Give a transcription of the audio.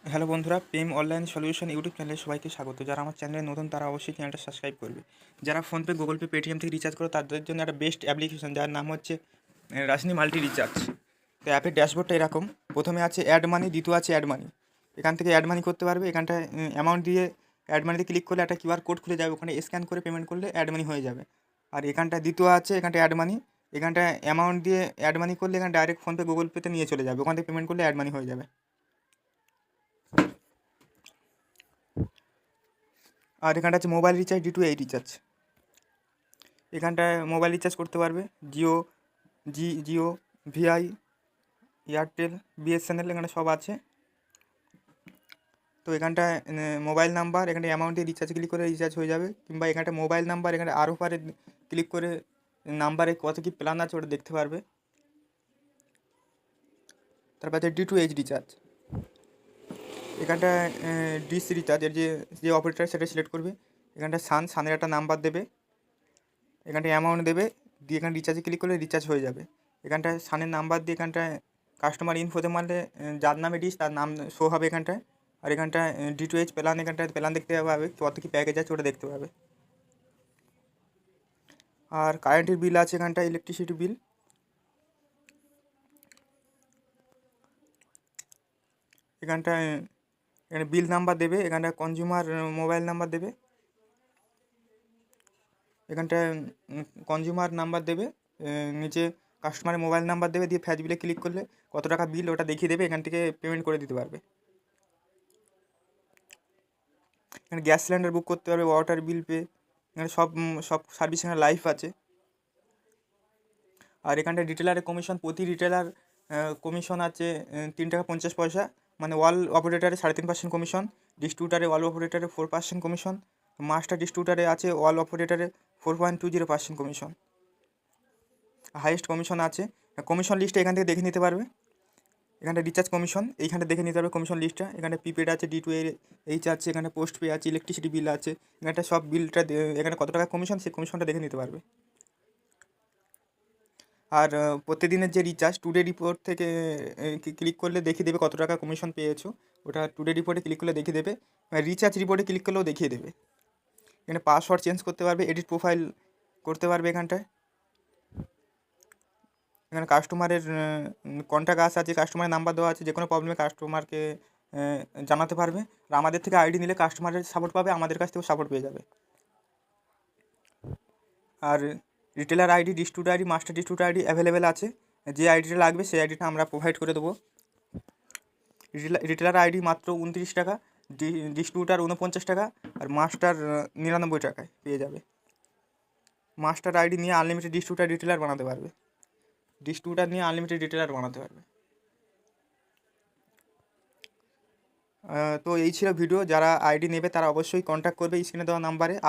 Hello বন্ধুরা, প্রেম online solution YouTube চ্যানেলে সবাইকে স্বাগত। যারা আমার চ্যানেলে নতুন তারা অবশ্যই চ্যানেলটা সাবস্ক্রাইব করবে। যারা ফোনপে, গুগল পে, পেটিএম থেকে রিচার্জ করে তাদের জন্য একটা বেস্ট অ্যাপ্লিকেশন যার নাম হচ্ছে রাজনি মাল্টি রিচার্জ। তো অ্যাপের ড্যাশবোর্ডটা এরকম। প্রথমে আছে অ্যাড মানি, দ্বিতীয় আছে অ্যাড মানি। এখান থেকে অ্যাড মানি করতে পারবে। এখানটায় অ্যামাউন্ট দিয়ে অ্যাড মানিতে ক্লিক করলে একটা কিউআর কোড খুলে যাবে, ওখানে স্ক্যান করে পেমেন্ট করলে অ্যাড মানি হয়ে যাবে। আর এখানটায় দ্বিতীয় আছে, এখানটা অ্যাড মানি। এখানটায় অ্যামাউন্ট দিয়ে অ্যাড মানি করলে এখানে ডাইরেক্ট ফোনপে, গুগল পেতে নিয়ে চলে যাবে, ওখান থেকে পেমেন্ট করলে অ্যাড মানি হয়ে যাবে। আর এখানটা আছে মোবাইল রিচার্জ, D2H রিচার্জ। এখানটায় মোবাইল রিচার্জ করতে পারবে জিও, জিও, ভিআই, এয়ারটেল, বিএসএনএল, এখানে সব আছে। তো এখানটায় মোবাইল নাম্বার, এখানে অ্যামাউন্ট দিয়ে রিচার্জ ক্লিক করে রিচার্জ হয়ে যাবে, কিংবা এখানটা মোবাইল নাম্বার, এখানে আরও পারে ক্লিক করে নাম্বারে কত কী প্ল্যান আছে ওটা দেখতে পারবে। তারপর আছে D2H রিচার্জ। এখানটায় ডিস রিচার্জ, এর যে অপারেটার সেটা সিলেক্ট করবে। এখানটায় সানের একটা নাম্বার দেবে, এখানটায় অ্যামাউন্ট দেবে, দিয়ে এখানে রিচার্জে ক্লিক করলে রিচার্জ হয়ে যাবে। এখানটায় সানের নাম্বার দিয়ে এখানটায় কাস্টমার ইনফোতে মারলে যার নামে ডিশ তার নাম শো হবে এখানটায়। আর এখানটায় D2H প্ল্যান, এখানটায় প্ল্যান দেখতে পাবে, কত কী প্যাকেজ আছে ওটা দেখতে পাবে। আর কারেন্টের বিল আছে এখানটায়, ইলেকট্রিসিটি বিল। এখানটায় এখানে বিল নাম্বার দেবে, এখানটায় কনজিউমার মোবাইল নাম্বার দেবে, এখানটায় কনজিউমার নাম্বার দেবে, নিচে কাস্টমারের মোবাইল নাম্বার দেবে, দিয়ে ফ্যাচ বিলে ক্লিক করলে কত টাকা বিল ওটা দেখিয়ে দেবে, এখান থেকে পেমেন্ট করে দিতে পারবে। এখানে গ্যাস সিলিন্ডার বুক করতে পারবে, ওয়াটার বিল পে, এখানে সব সব সার্ভিস এখানে লাইভ আছে। আর এখানটায় রিটেলারের কমিশন, প্রতি রিটেলার কমিশন আছে 3 টাকা 50 পয়সা, মানে ওয়াল অপারেটারে 3.5% কমিশন, ডিস্ট্রিবিউটারে ওয়াল অপারেটারে 4% কমিশন, মাস্টার ডিস্ট্রিবিউটারে আছে ওয়াল অপারেটারে 4.20% কমিশন, হাইয়েস্ট কমিশন আছে। কমিশন লিস্টটা এখান থেকে দেখে নিতে পারবে। এখানটা রিচার্জ কমিশন, এইখানটা দেখে নিতে পারবে কমিশন লিস্টটা। এখানে প্রিপেড আছে, D2H আছে, এখানে পোস্ট পে আছে, ইলেকট্রিসিটি বিল আছে, এখানটা সব বিলটা এখানে কত টাকা কমিশন সেই কমিশনটা দেখে নিতে পারবে। আর প্রতিদিনের যে রিচার্জ টুডে রিপোর্ট থেকে ক্লিক করলে দেখিয়ে দেবে কত টাকা কমিশন পেয়েছো, ওটা টুডে রিপোর্টে ক্লিক করলে দেখিয়ে দেবে। রিচার্জ রিপোর্টে ক্লিক করলেও দেখিয়ে দেবে। এখানে পাসওয়ার্ড চেঞ্জ করতে পারবে, এডিট প্রোফাইল করতে পারবে। এখানটায় এখানে কাস্টমারের কন্ট্যাক্ট আছে, কাস্টমারের নাম্বার দেওয়া আছে, যে কোনো প্রবলেমে কাস্টমারকে জানাতে পারবে। আর আমাদের থেকে আইডি নিলে কাস্টমারের সাপোর্ট পাবে, আমাদের কাছ থেকেও সাপোর্ট পেয়ে যাবে। আর retailer ID, distributor ID, master distributor ID available আছে। যে আইডিটা লাগবে সেই আইডিটা আমরা প্রোভাইড করে দেবো। রিটেলার আইডি মাত্র 29 টাকা, ডিস্ট্রিবিউটার 49 টাকা, আর মাস্টার 99 টাকায় পেয়ে যাবে। মাস্টার আইডি নিয়ে আনলিমিটেড ডিস্ট্রিবিউটার রিটেলার বানাতে পারবে, ডিস্ট্রিবিউটার নিয়ে আনলিমিটেড রিটেলার বানাতে পারবে। তো এই ছিল ভিডিও। যারা আইডি নেবে তারা অবশ্যই কন্ট্যাক্ট করবে স্ক্রিনে দেওয়া নাম্বারে। আর